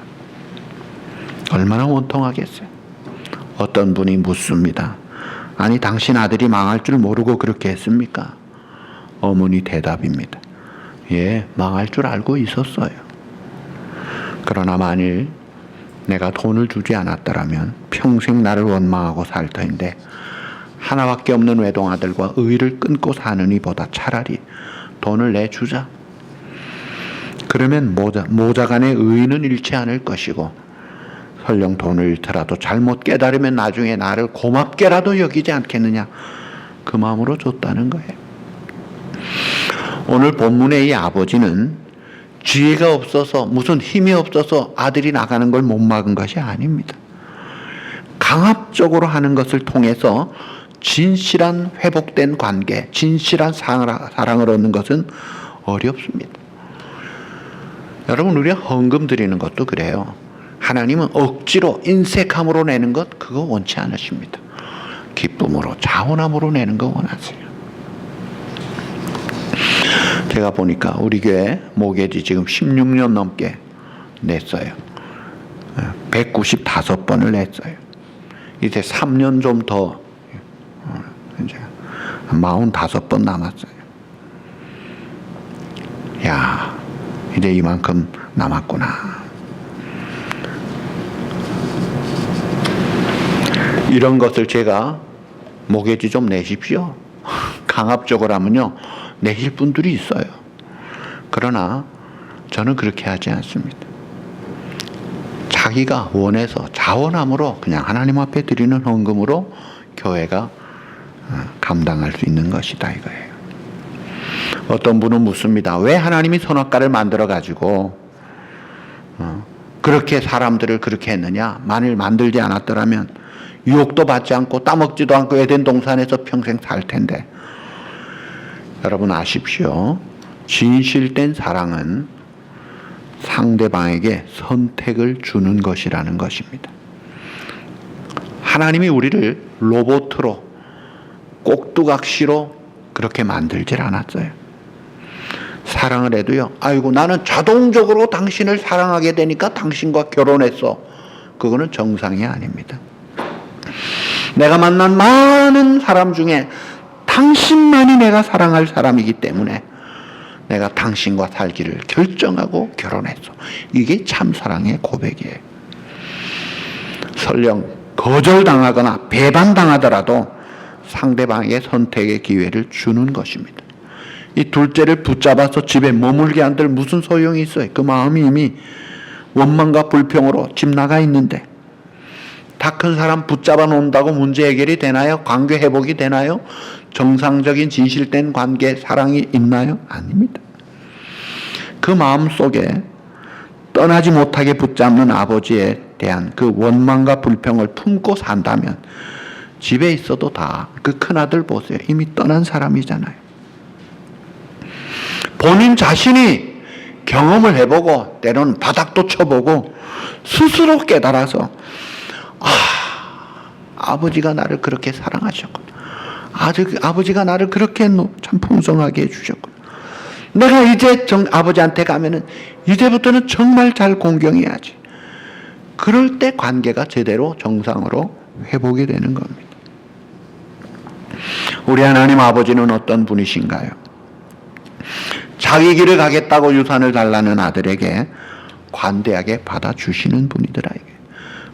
Speaker 1: 얼마나 원통하겠어요. 어떤 분이 묻습니다. 아니, 당신 아들이 망할 줄 모르고 그렇게 했습니까? 어머니 대답입니다. 예, 망할 줄 알고 있었어요. 그러나 만일 내가 돈을 주지 않았더라면 평생 나를 원망하고 살 터인데 하나밖에 없는 외동아들과 의를 끊고 사는 이보다 차라리 돈을 내주자. 그러면 모자간의 의는 잃지 않을 것이고 설령 돈을 잃더라도 잘못 깨달으면 나중에 나를 고맙게라도 여기지 않겠느냐. 그 마음으로 줬다는 거예요. 오늘 본문의 이 아버지는 지혜가 없어서 무슨 힘이 없어서 아들이 나가는 걸 못 막은 것이 아닙니다. 강압적으로 하는 것을 통해서 진실한 회복된 관계, 진실한 사랑을 얻는 것은 어렵습니다. 여러분, 우리가 헌금 드리는 것도 그래요. 하나님은 억지로 인색함으로 내는 것 그거 원치 않으십니다. 기쁨으로 자원함으로 내는 거 원하세요. 제가 보니까 우리 교회 모계지 지금 16년 넘게 냈어요. 195번을 냈어요. 이제 3년 좀 더 이제 45번 남았어요. 야, 이제 이만큼 남았구나. 이런 것을 제가 목요지 좀 내십시오. 강압적으로 하면요, 내실 분들이 있어요. 그러나 저는 그렇게 하지 않습니다. 자기가 원해서 자원함으로 그냥 하나님 앞에 드리는 헌금으로 교회가 감당할 수 있는 것이다 이거예요. 어떤 분은 묻습니다. 왜 하나님이 선악과를 만들어 가지고 그렇게 사람들을 그렇게 했느냐? 만일 만들지 않았더라면 유혹도 받지 않고 따먹지도 않고 에덴 동산에서 평생 살 텐데. 여러분 아십시오. 진실된 사랑은 상대방에게 선택을 주는 것이라는 것입니다. 하나님이 우리를 로봇으로 꼭두각시로 그렇게 만들질 않았어요. 사랑을 해도요, 아이고 나는 자동적으로 당신을 사랑하게 되니까 당신과 결혼했어. 그거는 정상이 아닙니다. 내가 만난 많은 사람 중에 당신만이 내가 사랑할 사람이기 때문에 내가 당신과 살기를 결정하고 결혼했어. 이게 참 사랑의 고백이에요. 설령 거절당하거나 배반당하더라도 상대방에게 선택의 기회를 주는 것입니다. 이 둘째를 붙잡아서 집에 머물게 한들 무슨 소용이 있어요? 그 마음이 이미 원망과 불평으로 집 나가 있는데 다 큰 사람 붙잡아 놓는다고 문제 해결이 되나요? 관계 회복이 되나요? 정상적인 진실된 관계, 사랑이 있나요? 아닙니다. 그 마음 속에 떠나지 못하게 붙잡는 아버지에 대한 그 원망과 불평을 품고 산다면 집에 있어도 다 그 큰아들 보세요. 이미 떠난 사람이잖아요. 본인 자신이 경험을 해보고 때로는 바닥도 쳐보고 스스로 깨달아서 아버지가 나를 그렇게 사랑하셨구나. 아버지가 나를 그렇게 참 풍성하게 해주셨구나. 내가 이제 아버지한테 가면은 이제부터는 정말 잘 공경해야지. 그럴 때 관계가 제대로 정상으로 회복이 되는 겁니다. 우리 하나님 아버지는 어떤 분이신가요? 자기 길을 가겠다고 유산을 달라는 아들에게 관대하게 받아주시는 분이더라.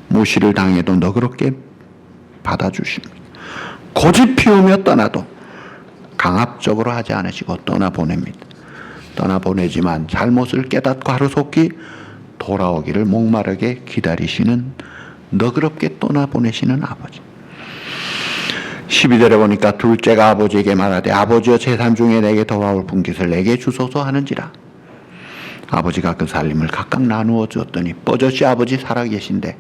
Speaker 1: 무시를 당해도 너그럽게 받아주십니다. 고집 피우며 떠나도 강압적으로 하지 않으시고 떠나보냅니다. 떠나보내지만 잘못을 깨닫고 하루속히 돌아오기를 목마르게 기다리시는, 너그럽게 떠나보내시는 아버지. 12절에 보니까 둘째가 아버지에게 말하되 아버지여 재산 중에 내게 돌아올 분깃을 내게 주소서 하는지라. 아버지가 그 살림을 각각 나누어 주었더니 뻐젓이 아버지 살아계신데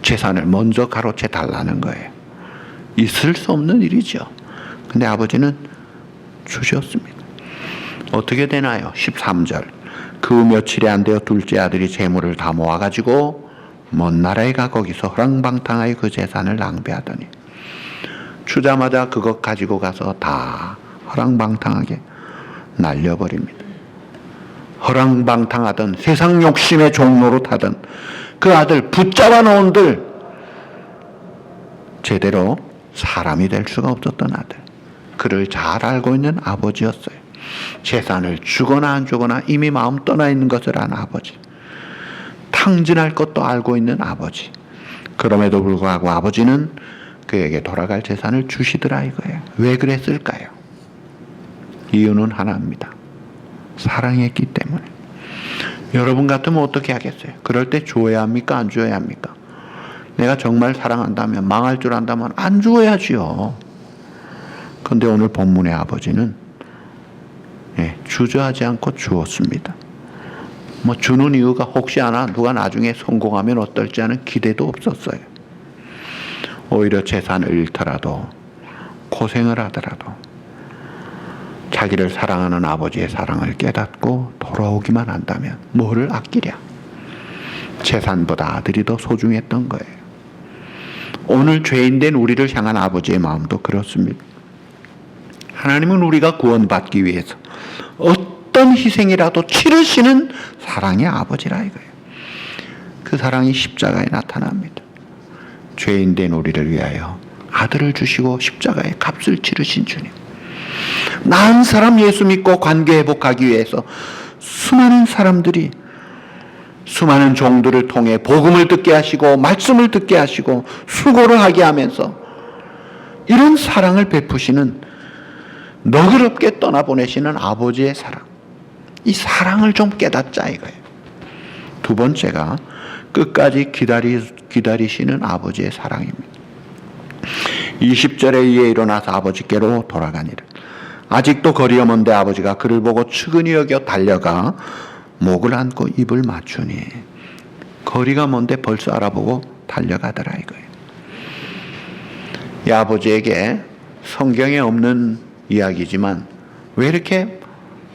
Speaker 1: 재산을 먼저 가로채 달라는 거예요. 있을 수 없는 일이죠. 근데 아버지는 주셨습니다. 어떻게 되나요? 13절. 그 며칠이 안 되어 둘째 아들이 재물을 다 모아가지고 먼 나라에 가 거기서 허랑방탕하여 그 재산을 낭비하더니 주자마자 그것 가지고 가서 다 허랑방탕하게 날려버립니다. 허랑방탕하던 세상 욕심의 종로로 타던 그 아들 붙잡아 놓은들 제대로 사람이 될 수가 없었던 아들. 그를 잘 알고 있는 아버지였어요. 재산을 주거나 안 주거나 이미 마음 떠나 있는 것을 아는 아버지. 탕진할 것도 알고 있는 아버지. 그럼에도 불구하고 아버지는 그에게 돌아갈 재산을 주시더라 이거예요. 왜 그랬을까요? 이유는 하나입니다. 사랑했기 때문에. 여러분 같으면 어떻게 하겠어요? 그럴 때 줘야 합니까? 안 줘야 합니까? 내가 정말 사랑한다면, 망할 줄 안다면 안 줘야지요. 그런데 오늘 본문의 아버지는 주저하지 않고 주었습니다. 뭐 주는 이유가 혹시 하나 누가 나중에 성공하면 어떨지 하는 기대도 없었어요. 오히려 재산을 잃더라도 고생을 하더라도 자기를 사랑하는 아버지의 사랑을 깨닫고 돌아오기만 한다면 뭐를 아끼랴. 재산보다 아들이 더 소중했던 거예요. 오늘 죄인된 우리를 향한 아버지의 마음도 그렇습니다. 하나님은 우리가 구원받기 위해서 어떤 희생이라도 치르시는 사랑의 아버지라 이거예요. 그 사랑이 십자가에 나타납니다. 죄인된 우리를 위하여 아들을 주시고 십자가에 값을 치르신 주님. 나은 사람 예수 믿고 관계 회복하기 위해서 수많은 사람들이 수많은 종들을 통해 복음을 듣게 하시고 말씀을 듣게 하시고 수고를 하게 하면서 이런 사랑을 베푸시는, 너그럽게 떠나보내시는 아버지의 사랑, 이 사랑을 좀 깨닫자 이거예요. 두 번째가 끝까지 기다리시는 아버지의 사랑입니다. 20절에 이에 일어나서 아버지께로 돌아가니라. 아직도 거리가 먼데 아버지가 그를 보고 측은히 여겨 달려가 목을 안고 입을 맞추니, 거리가 먼데 벌써 알아보고 달려가더라 이거예요. 이 아버지에게 성경에 없는 이야기지만 왜 이렇게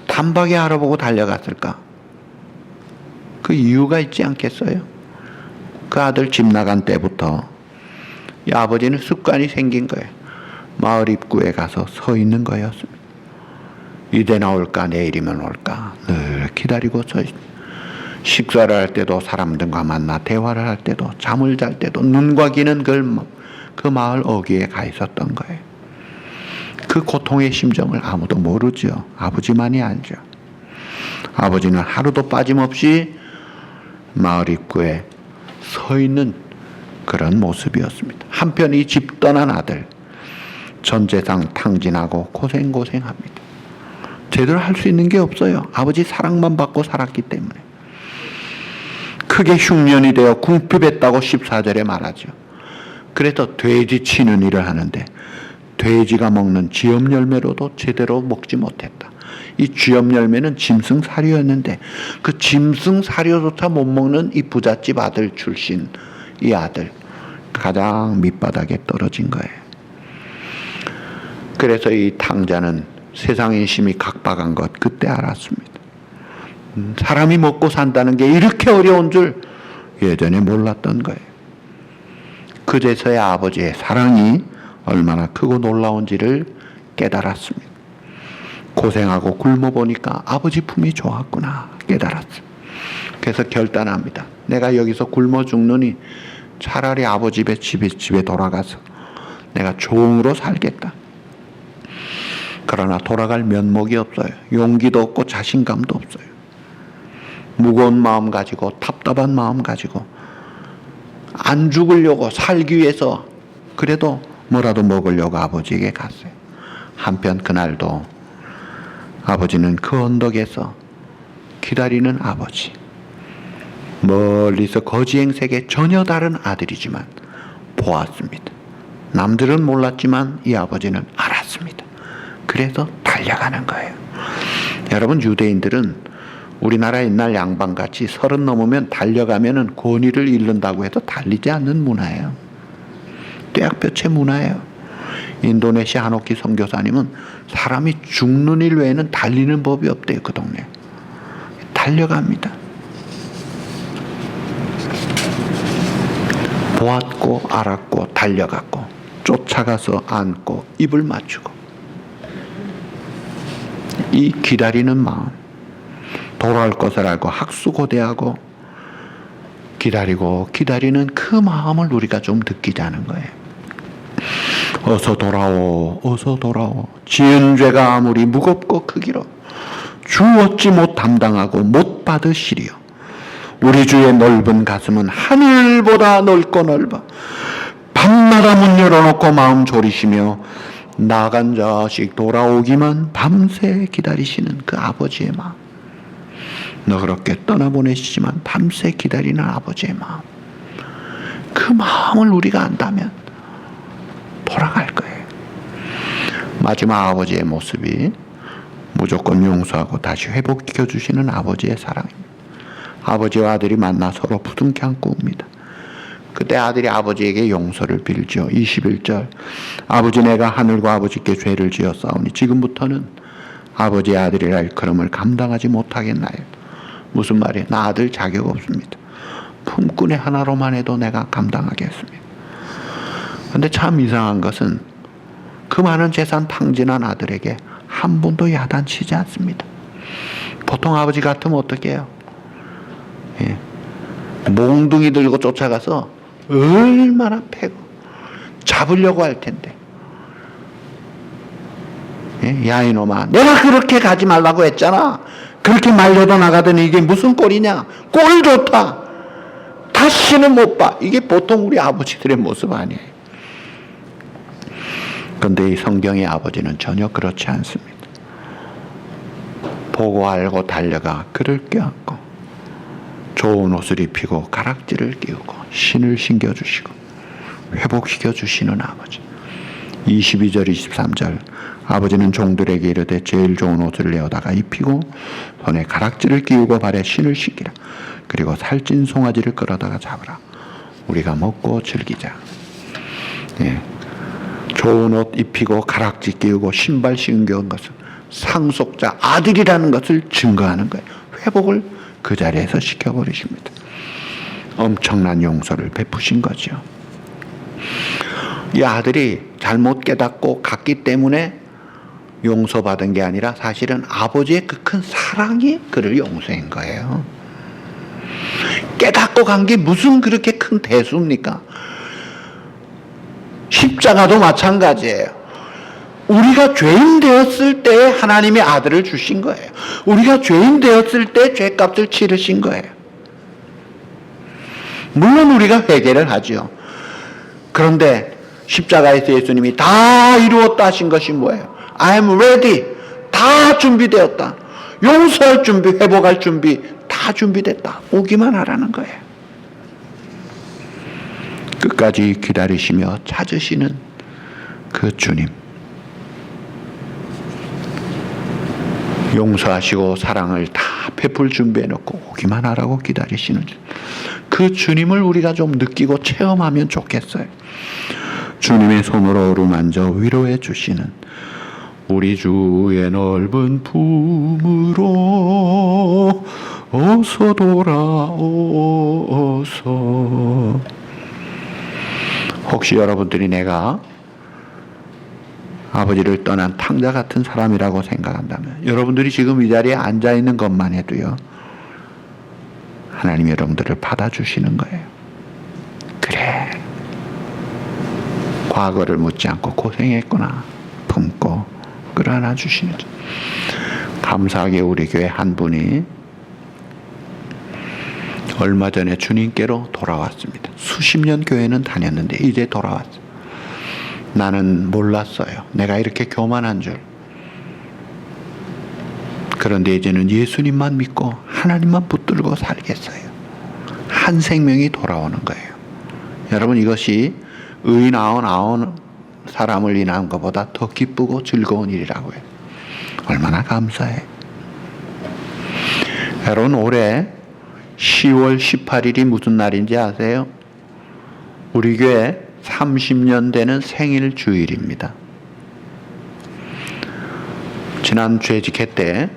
Speaker 1: 단박에 알아보고 달려갔을까? 그 이유가 있지 않겠어요? 그 아들 집 나간 때부터 이 아버지는 습관이 생긴 거예요. 마을 입구에 가서 서 있는 거였습니다. 이대나 올까 내일이면 올까 늘 기다리고 서 있습니다. 식사를 할 때도 사람들과 만나 대화를 할 때도 잠을 잘 때도 눈과 귀는 그 마을 어귀에 가 있었던 거예요. 그 고통의 심정을 아무도 모르죠. 아버지만이 알죠. 아버지는 하루도 빠짐없이 마을 입구에 서 있는 그런 모습이었습니다. 한편 이 집 떠난 아들, 전 재산 탕진하고 고생합니다. 제대로 할 수 있는 게 없어요. 아버지 사랑만 받고 살았기 때문에. 크게 흉년이 되어 궁핍했다고 14절에 말하죠. 그래서 돼지 치는 일을 하는데 돼지가 먹는 쥐염 열매로도 제대로 먹지 못했다. 이 쥐염 열매는 짐승 사료였는데 그 짐승 사료조차 못 먹는 이 부잣집 아들 출신 이 아들, 가장 밑바닥에 떨어진 거예요. 그래서 이 탕자는 세상 인심이 각박한 것 그때 알았습니다. 사람이 먹고 산다는 게 이렇게 어려운 줄 예전에 몰랐던 거예요. 그제서야 아버지의 사랑이 얼마나 크고 놀라운지를 깨달았습니다. 고생하고 굶어보니까 아버지 품이 좋았구나 깨달았어요. 그래서 결단합니다. 내가 여기서 굶어 죽느니 차라리 아버지 집에 돌아가서 내가 종으로 살겠다. 그러나 돌아갈 면목이 없어요. 용기도 없고 자신감도 없어요. 무거운 마음 가지고 답답한 마음 가지고 안 죽으려고 살기 위해서 그래도 뭐라도 먹으려고 아버지에게 갔어요. 한편 그날도 아버지는 그 언덕에서 기다리는 아버지, 멀리서 거지행색의 전혀 다른 아들이지만 보았습니다. 남들은 몰랐지만 이 아버지는 알았습니다. 그래서 달려가는 거예요. 여러분, 유대인들은 우리나라 옛날 양반같이 30 넘으면 달려가면은 권위를 잃는다고 해서 달리지 않는 문화예요. 떼약볕의 문화예요. 인도네시아 한옥기 선교사님은 사람이 죽는 일 외에는 달리는 법이 없대요. 그 동네 달려갑니다. 보았고 알았고 달려갔고 쫓아가서 안고 입을 맞추고, 이 기다리는 마음, 돌아올 것을 알고 학수고대하고 기다리고 기다리는 그 마음을 우리가 좀 느끼자는 거예요. 어서 돌아오, 어서 돌아오. 지은 죄가 아무리 무겁고 크기로 주 어찌 못 담당하고 못 받으시리요. 우리 주의 넓은 가슴은 하늘보다 넓고 넓어 밤마다 문 열어놓고 마음 졸이시며 나간 자식 돌아오기만 밤새 기다리시는 그 아버지의 마음, 너그럽게 떠나보내시지만 밤새 기다리는 아버지의 마음, 그 마음을 우리가 안다면 돌아갈 거예요. 마지막 아버지의 모습이 무조건 용서하고 다시 회복시켜 주시는 아버지의 사랑입니다. 아버지와 아들이 만나 서로 부둥켜 안고 웁니다. 그때 아들이 아버지에게 용서를 빌죠. 21절, 아버지 내가 하늘과 아버지께 죄를 지었사오니 지금부터는 아버지의 아들이라 일컬음을 감당하지 못하겠나요. 무슨 말이에요? 나 아들 자격 없습니다. 품꾼의 하나로만 해도 내가 감당하겠습니다. 그런데 참 이상한 것은 그 많은 재산 탕진한 아들에게 한 번도 야단치지 않습니다. 보통 아버지 같으면 어떻게 해요? 예. 몽둥이 들고 쫓아가서 얼마나 패고 잡으려고 할 텐데, 예? 야 이놈아, 내가 그렇게 가지 말라고 했잖아. 그렇게 말려도 나가더니 이게 무슨 꼴이냐. 꼴 좋다. 다시는 못 봐. 이게 보통 우리 아버지들의 모습 아니에요. 그런데 이 성경의 아버지는 전혀 그렇지 않습니다. 보고 알고 달려가 그를 껴안고 좋은 옷을 입히고 가락지를 끼우고 신을 신겨주시고 회복시켜주시는 아버지. 22절 23절 아버지는 종들에게 이르되 제일 좋은 옷을 내어다가 입히고 손에 가락지를 끼우고 발에 신을 신기라. 그리고 살찐 송아지를 끌어다가 잡으라. 우리가 먹고 즐기자. 예. 좋은 옷 입히고 가락지 끼우고 신발 신겨온 것은 상속자 아들이라는 것을 증거하는 거예요. 회복을 그 자리에서 시켜버리십니다. 엄청난 용서를 베푸신 거죠. 이 아들이 잘못 깨닫고 갔기 때문에 용서받은 게 아니라 사실은 아버지의 그 큰 사랑이 그를 용서한 거예요. 깨닫고 간 게 무슨 그렇게 큰 대수입니까? 십자가도 마찬가지예요. 우리가 죄인 되었을 때 하나님의 아들을 주신 거예요. 우리가 죄인 되었을 때 죄값을 치르신 거예요. 물론 우리가 회개를 하죠. 그런데 십자가에서 예수님이 다 이루었다 하신 것이 뭐예요? I am ready. 다 준비되었다. 용서할 준비, 회복할 준비 다 준비됐다. 오기만 하라는 거예요. 끝까지 기다리시며 찾으시는 그 주님. 용서하시고 사랑을 다 베풀 준비해놓고 오기만 하라고 기다리시는 그 주님을 우리가 좀 느끼고 체험하면 좋겠어요. 주님의 손으로 어루만져 위로해 주시는 우리 주의 넓은 품으로 어서 돌아오소. 혹시 여러분들이 내가 아버지를 떠난 탕자 같은 사람이라고 생각한다면 여러분들이 지금 이 자리에 앉아있는 것만 해도요 하나님이 여러분들을 받아주시는 거예요. 그래, 과거를 묻지 않고 고생했구나 품고 끌어안아 주시는. 감사하게 우리 교회 한 분이 얼마 전에 주님께로 돌아왔습니다. 수십 년 교회는 다녔는데 이제 돌아왔어요. 나는 몰랐어요. 내가 이렇게 교만한 줄. 그런데 이제는 예수님만 믿고 하나님만 붙들고 살겠어요. 한 생명이 돌아오는 거예요. 여러분, 이것이 의인 99 사람을 인한 것보다 더 기쁘고 즐거운 일이라고 해요. 얼마나 감사해. 여러분, 올해 10월 18일이 무슨 날인지 아세요? 우리 교회 30년 되는 생일 주일입니다. 지난 죄직회 때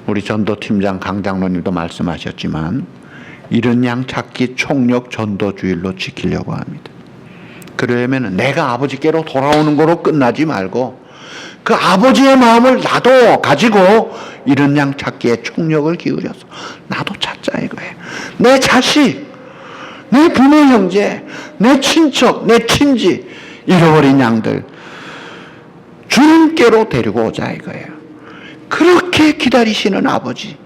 Speaker 1: 우리 전도팀장 강장로님도 말씀하셨지만 잃은 양 찾기 총력 전도주일로 지키려고 합니다. 그러려면 내가 아버지께로 돌아오는 거로 끝나지 말고 그 아버지의 마음을 나도 가지고 잃은 양 찾기에 총력을 기울여서 나도 찾자 이거예요. 내 자식, 내 부모 형제, 내 친척, 내 친지 잃어버린 양들 주님께로 데리고 오자 이거예요. 그렇게 기다리시는 아버지,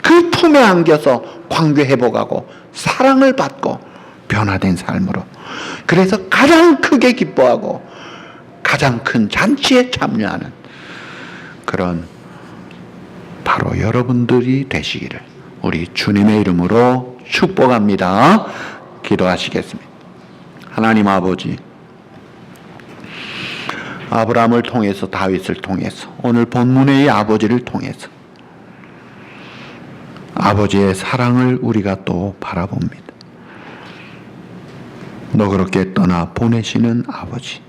Speaker 1: 그 품에 안겨서 관계 회복하고 사랑을 받고 변화된 삶으로, 그래서 가장 크게 기뻐하고 가장 큰 잔치에 참여하는 그런 바로 여러분들이 되시기를 우리 주님의 이름으로 축복합니다. 기도하시겠습니다. 하나님 아버지, 아브라함을 통해서 다윗을 통해서 오늘 본문의 이 아버지를 통해서 아버지의 사랑을 우리가 또 바라봅니다. 너그럽게 떠나 보내시는 아버지,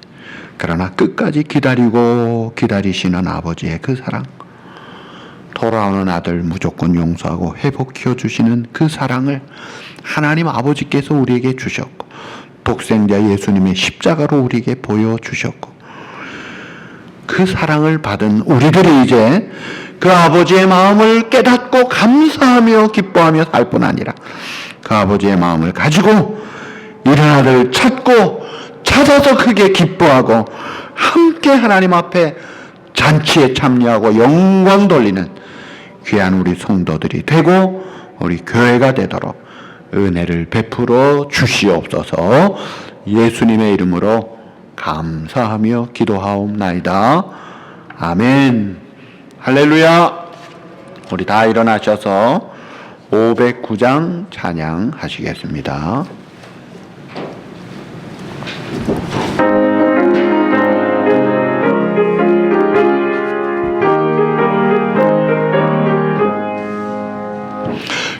Speaker 1: 그러나 끝까지 기다리고 기다리시는 아버지의 그 사랑, 돌아오는 아들 무조건 용서하고 회복시켜 주시는 그 사랑을 하나님 아버지께서 우리에게 주셨고 독생자 예수님의 십자가로 우리에게 보여주셨고 그 사랑을 받은 우리들이 이제 그 아버지의 마음을 깨닫고 감사하며 기뻐하며 살 뿐 아니라 그 아버지의 마음을 가지고 잃은 아들을 찾고 찾아서 크게 기뻐하고 함께 하나님 앞에 잔치에 참여하고 영광 돌리는 귀한 우리 성도들이 되고 우리 교회가 되도록 은혜를 베풀어 주시옵소서. 예수님의 이름으로 감사하며 기도하옵나이다. 아멘. 할렐루야. 우리 다 일어나셔서 509장 찬양하시겠습니다.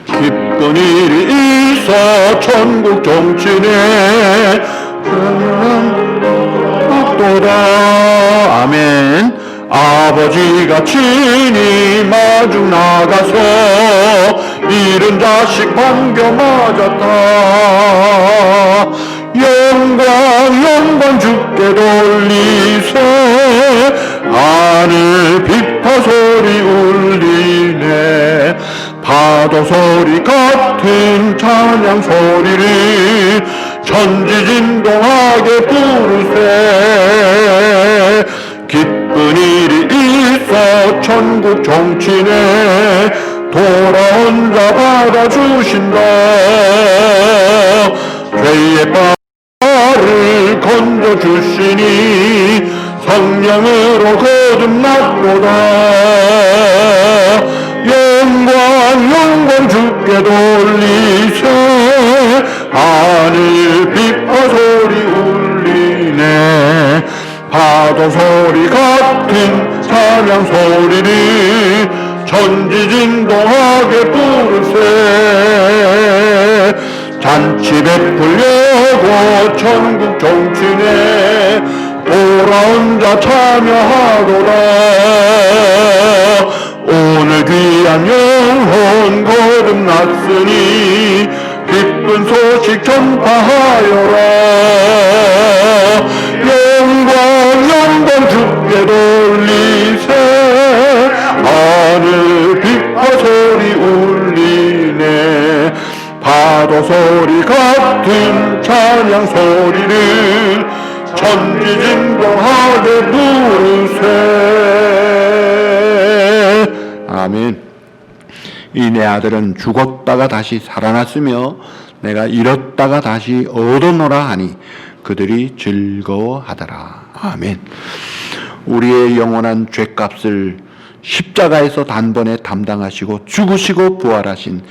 Speaker 2: 기쁜 일이 있어 천국 정치네 도다.
Speaker 1: 아멘.
Speaker 2: 아버지가 친히 마중 나가서 잃은 자식 반겨 맞았다. 영광 주께 돌리세. 하늘 비파 소리 울리네. 파도 소리 같은 찬양 소리를 천지진동하게 부르세. 기쁜 일이 있어 천국 정치네. 돌아온 자 받아주신다. 죄의 발을 건져주시니 성령으로 거듭났도다. 영광 주께 돌리세. 하늘 비파 소리 울리네. 파도 소리 같은 찬양 소리를 천지진동하게 부르세. 잔치 베풀려고 천국 정치네. 돌아온 자 참여하도다. 오늘 귀한 영혼 거듭났으니 기쁜 소식 전파하여라. 영광 주께 돌리세. 하늘 비파 소리 울리네. 파도 소리 같은 찬양 소리를 천지진동하게 부르세.
Speaker 1: 아멘. 이 내 아들은 죽었다가 다시 살아났으며 내가 잃었다가 다시 얻었노라 하니 그들이 즐거워하더라. 아멘. 우리의 영원한 죄값을 십자가에서 단번에 담당하시고 죽으시고 부활하신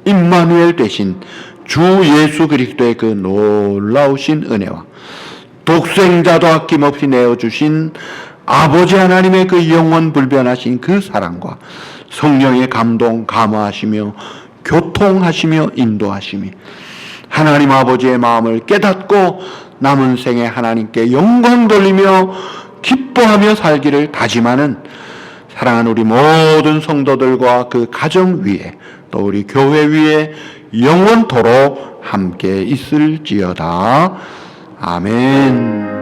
Speaker 1: 임마누엘 되신 주 예수 그리스도의 그 놀라우신 은혜와 독생자도 아낌없이 내어주신 아버지 하나님의 그 영원 불변하신 그 사랑과 성령의 감동 감화하시며 교통하시며 인도하시며 하나님 아버지의 마음을 깨닫고 남은 생에 하나님께 영광 돌리며 기뻐하며 살기를 다짐하는 사랑하는 우리 모든 성도들과 그 가정 위에 또 우리 교회 위에 영원토록 함께 있을지어다. 아멘.